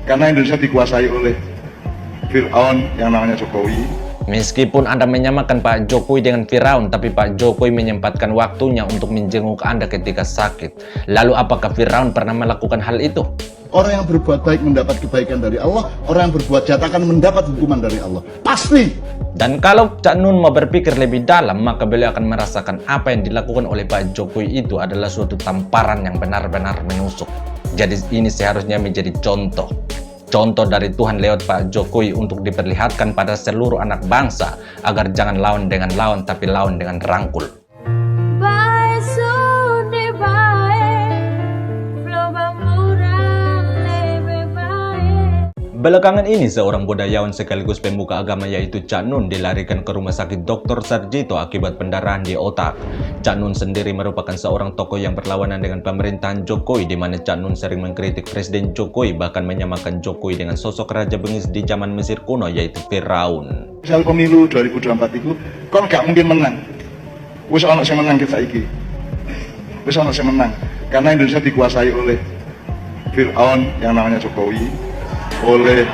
Karena Indonesia dikuasai oleh Fir'aun yang namanya Jokowi. Meskipun Anda menyamakan Pak Jokowi dengan Firaun, tapi Pak Jokowi menyempatkan waktunya untuk menjenguk Anda ketika sakit. Lalu apakah Firaun pernah melakukan hal itu? Orang yang berbuat baik mendapat kebaikan dari Allah, orang yang berbuat jahat akan mendapat hukuman dari Allah. Pasti! Dan kalau Cak Nun mau berpikir lebih dalam, maka beliau akan merasakan apa yang dilakukan oleh Pak Jokowi itu adalah suatu tamparan yang benar-benar menusuk. Jadi ini seharusnya menjadi contoh dari Tuhan lewat Pak Jokowi untuk diperlihatkan pada seluruh anak bangsa agar jangan lawan dengan lawan, tapi lawan dengan rangkul. Belakangan ini, seorang budayawan sekaligus pemuka agama yaitu Cak Nun dilarikan ke rumah sakit Dr. Sarjito akibat pendarahan di otak. Cak Nun sendiri merupakan seorang tokoh yang berlawanan dengan pemerintahan Jokowi, di mana Cak Nun sering mengkritik Presiden Jokowi, bahkan menyamakan Jokowi dengan sosok raja bengis di zaman Mesir kuno yaitu Firaun. Misal pemilu 2024 itu, kon gak mungkin menang. Wis ono sing menang kita iki. Wis ono sing menang. Karena Indonesia dikuasai oleh Fir'aun yang namanya Jokowi, oleh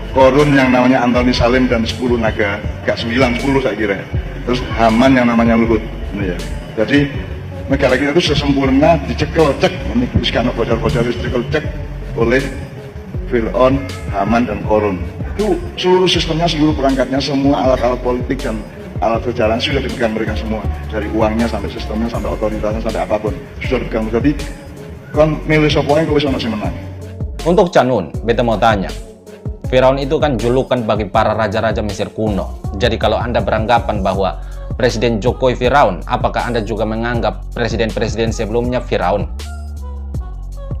Korun yang namanya Antoni Salim dan 10 naga, gak 9, 10 saya kira. Terus Haman yang namanya Luhut. Ya. Jadi negara kita itu sesempurna dicekel cek, ini karena bocor-bocor dicekel cek oleh Fir'aun, Haman dan Korun. Itu seluruh sistemnya, seluruh perangkatnya, semua alat-alat politik dan alat berjalan sudah dipegang mereka semua, dari uangnya sampai sistemnya sampai otoritasnya sampai apapun sudah dipegang. Jadi kan milih soponya kalau masih menang. Untuk Cak Nun, beta mau tanya, Firaun itu kan julukan bagi para raja-raja Mesir kuno. Jadi kalau Anda beranggapan bahwa Presiden Jokowi Firaun, apakah Anda juga menganggap presiden-presiden sebelumnya Firaun?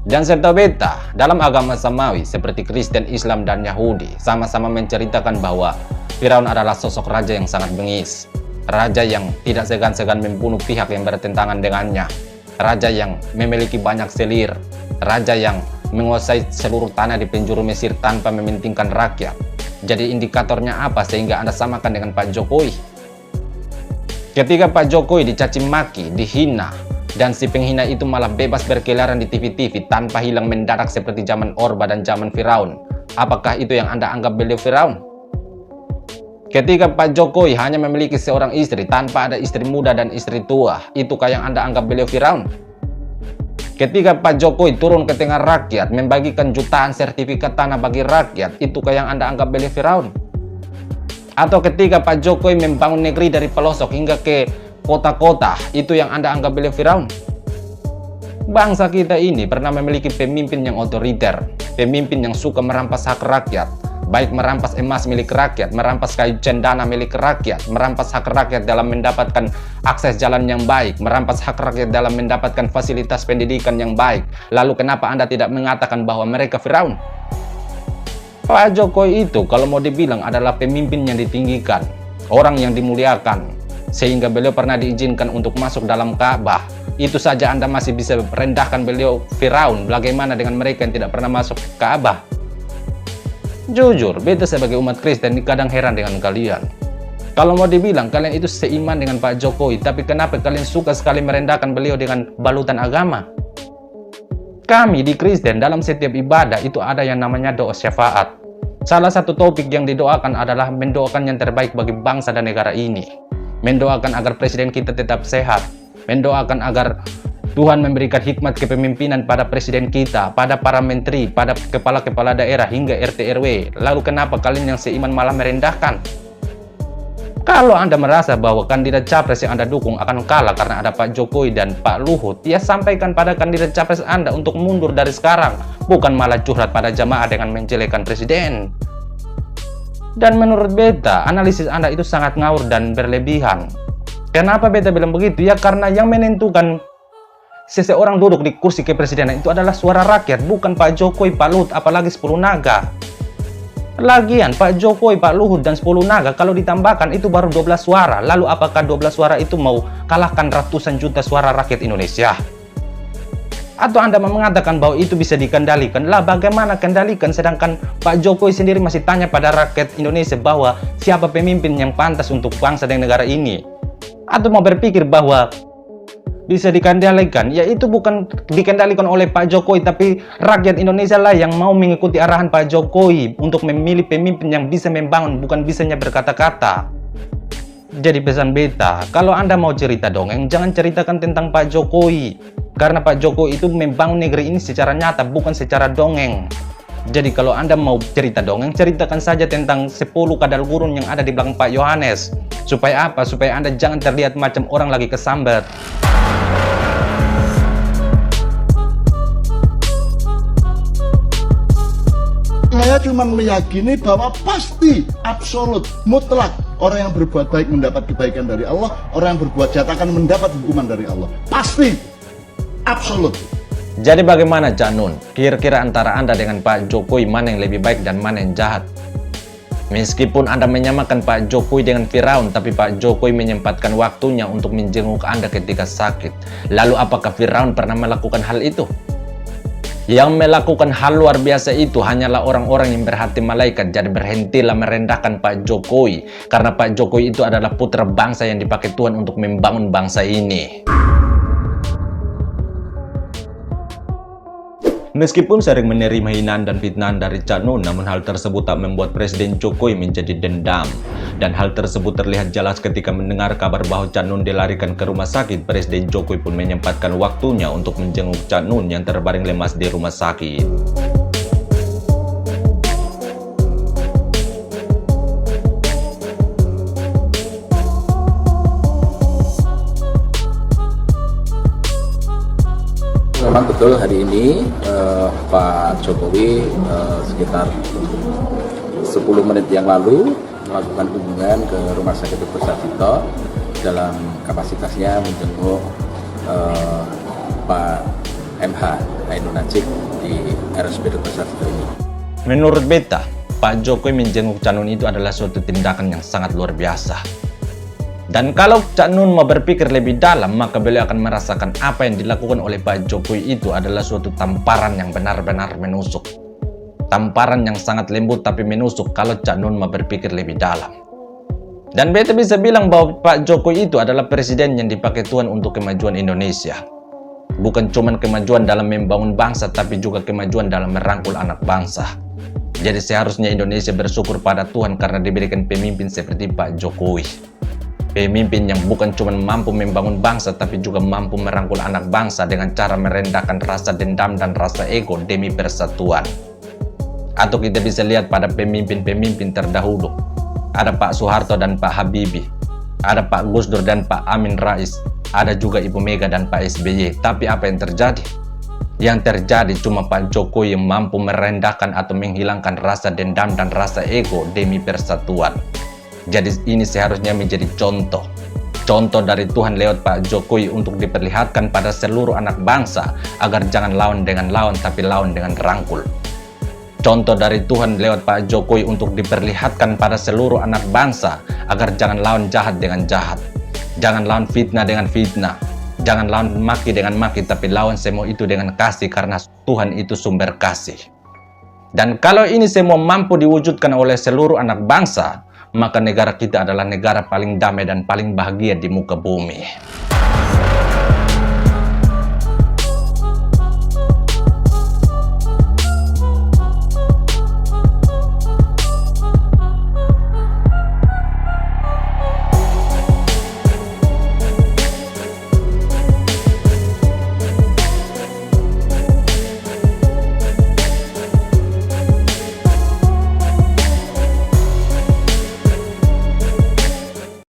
Dan serta beta, dalam agama Samawi seperti Kristen, Islam, dan Yahudi sama-sama menceritakan bahwa Firaun adalah sosok raja yang sangat bengis, raja yang tidak segan-segan membunuh pihak yang bertentangan dengannya, raja yang memiliki banyak selir, raja yang menguasai seluruh tanah di penjuru Mesir tanpa mementingkan rakyat. Jadi indikatornya apa sehingga Anda samakan dengan Pak Jokowi? Ketika Pak Jokowi dicaci maki, dihina, dan si penghina itu malah bebas berkeliaran di TV-TV tanpa hilang mendadak seperti zaman Orba dan zaman Firaun, apakah itu yang Anda anggap beliau Firaun? Ketika Pak Jokowi hanya memiliki seorang istri tanpa ada istri muda dan istri tua, itukah yang Anda anggap beliau Firaun? Ketika Pak Jokowi turun ke tengah rakyat, membagikan jutaan sertifikat tanah bagi rakyat, itukah yang Anda anggap beliau Firaun? Atau ketika Pak Jokowi membangun negeri dari pelosok hingga ke kota-kota, itu yang Anda anggap beliau Firaun? Bangsa kita ini pernah memiliki pemimpin yang otoriter, pemimpin yang suka merampas hak rakyat, baik merampas emas milik rakyat, merampas kayu cendana milik rakyat, merampas hak rakyat dalam mendapatkan akses jalan yang baik, merampas hak rakyat dalam mendapatkan fasilitas pendidikan yang baik. Lalu kenapa Anda tidak mengatakan bahwa mereka Firaun? Pak Jokowi itu kalau mau dibilang adalah pemimpin yang ditinggikan, orang yang dimuliakan, sehingga beliau pernah diizinkan untuk masuk dalam Ka'bah. Itu saja Anda masih bisa merendahkan beliau Firaun. Bagaimana dengan mereka yang tidak pernah masuk Ka'bah? Jujur, beta sebagai umat Kristen kadang heran dengan kalian. Kalau mau dibilang kalian itu seiman dengan Pak Jokowi, tapi kenapa kalian suka sekali merendahkan beliau dengan balutan agama? Kami di Kristen dalam setiap ibadah itu ada yang namanya doa syafaat. Salah satu topik yang didoakan adalah mendoakan yang terbaik bagi bangsa dan negara ini. Mendoakan agar presiden kita tetap sehat. Mendoakan agar Tuhan memberikan hikmat kepemimpinan pada presiden kita, pada para menteri, pada kepala-kepala daerah hingga RT RW. Lalu kenapa kalian yang seiman malah merendahkan? Kalau Anda merasa bahwa kandidat capres yang Anda dukung akan kalah karena ada Pak Jokowi dan Pak Luhut, ya sampaikan pada kandidat capres Anda untuk mundur dari sekarang, bukan malah curhat pada jamaah dengan menjelekan presiden. Dan menurut beta, analisis Anda itu sangat ngawur dan berlebihan. Kenapa beta bilang begitu? Ya karena yang menentukan seseorang duduk di kursi kepresidenan itu adalah suara rakyat, bukan Pak Jokowi, Pak Luhut, apalagi 10 naga. Lagian Pak Jokowi, Pak Luhut, dan 10 naga kalau ditambahkan itu baru 12 suara. Lalu apakah 12 suara itu mau kalahkan ratusan juta suara rakyat Indonesia? Atau Anda mengatakan bahwa itu bisa dikendalikan? Lah bagaimana kendalikan sedangkan Pak Jokowi sendiri masih tanya pada rakyat Indonesia bahwa siapa pemimpin yang pantas untuk bangsa dan negara ini? Atau mau berpikir bahwa bisa dikendalikan, ya itu bukan dikendalikan oleh Pak Jokowi, tapi rakyat Indonesia lah yang mau mengikuti arahan Pak Jokowi untuk memilih pemimpin yang bisa membangun, bukan bisanya berkata-kata. Jadi pesan beta, kalau Anda mau cerita dongeng, jangan ceritakan tentang Pak Jokowi, karena Pak Jokowi itu membangun negeri ini secara nyata, bukan secara dongeng. Jadi kalau Anda mau cerita dongeng, ceritakan saja tentang 10 kadal gurun yang ada di belakang Pak Yohanes. Supaya apa? Supaya Anda jangan terlihat macam orang lagi kesambar. Saya cuma meyakini bahwa pasti, absolut, mutlak orang yang berbuat baik mendapat kebaikan dari Allah, orang yang berbuat jahat akan mendapat hukuman dari Allah. Pasti, absolut. Jadi bagaimana Cak Nun? Kira-kira antara Anda dengan Pak Jokowi mana yang lebih baik dan mana yang jahat? Meskipun Anda menyamakan Pak Jokowi dengan Firaun, tapi Pak Jokowi menyempatkan waktunya untuk menjenguk Anda ketika sakit. Lalu apakah Firaun pernah melakukan hal itu? Yang melakukan hal luar biasa itu hanyalah orang-orang yang berhati malaikat. Jadi berhentilah merendahkan Pak Jokowi, karena Pak Jokowi itu adalah putra bangsa yang dipakai Tuhan untuk membangun bangsa ini. Meskipun sering menerima hinaan dan fitnah dari Cak Nun, namun hal tersebut tak membuat Presiden Jokowi menjadi dendam. Dan hal tersebut terlihat jelas ketika mendengar kabar bahwa Cak Nun dilarikan ke rumah sakit. Presiden Jokowi pun menyempatkan waktunya untuk menjenguk Cak Nun yang terbaring lemas di rumah sakit. Memang betul hari ini Pak Jokowi sekitar 10 menit yang lalu melakukan kunjungan ke Rumah Sakit Dr. Sarjito dalam kapasitasnya menjenguk Pak MH Ainun Najib di RSUD Dr. Sarjito ini. Menurut beta, Pak Jokowi menjenguk Cak Nun itu adalah suatu tindakan yang sangat luar biasa. Dan kalau Cak Nun mau berpikir lebih dalam, maka beliau akan merasakan apa yang dilakukan oleh Pak Jokowi itu adalah suatu tamparan yang benar-benar menusuk. Tamparan yang sangat lembut tapi menusuk kalau Cak Nun mau berpikir lebih dalam. Dan beta bisa bilang bahwa Pak Jokowi itu adalah presiden yang dipakai Tuhan untuk kemajuan Indonesia. Bukan cuma kemajuan dalam membangun bangsa, tapi juga kemajuan dalam merangkul anak bangsa. Jadi seharusnya Indonesia bersyukur pada Tuhan karena diberikan pemimpin seperti Pak Jokowi. Pemimpin yang bukan cuma mampu membangun bangsa, tapi juga mampu merangkul anak bangsa dengan cara merendahkan rasa dendam dan rasa ego demi persatuan. Atau kita bisa lihat pada pemimpin-pemimpin terdahulu. Ada Pak Soeharto dan Pak Habibie. Ada Pak Gus Dur dan Pak Amin Rais. Ada juga Ibu Mega dan Pak SBY. Tapi apa yang terjadi? Yang terjadi cuma Pak Jokowi yang mampu merendahkan atau menghilangkan rasa dendam dan rasa ego demi persatuan. Jadi ini seharusnya menjadi contoh dari Tuhan lewat Pak Jokowi untuk diperlihatkan pada seluruh anak bangsa agar jangan lawan dengan lawan tapi lawan dengan rangkul. Contoh dari Tuhan lewat Pak Jokowi untuk diperlihatkan pada seluruh anak bangsa agar jangan lawan jahat dengan jahat, jangan lawan fitnah dengan fitnah, jangan lawan maki dengan maki, tapi lawan semua itu dengan kasih karena Tuhan itu sumber kasih. Dan kalau ini semua mampu diwujudkan oleh seluruh anak bangsa, maka negara kita adalah negara paling damai dan paling bahagia di muka bumi.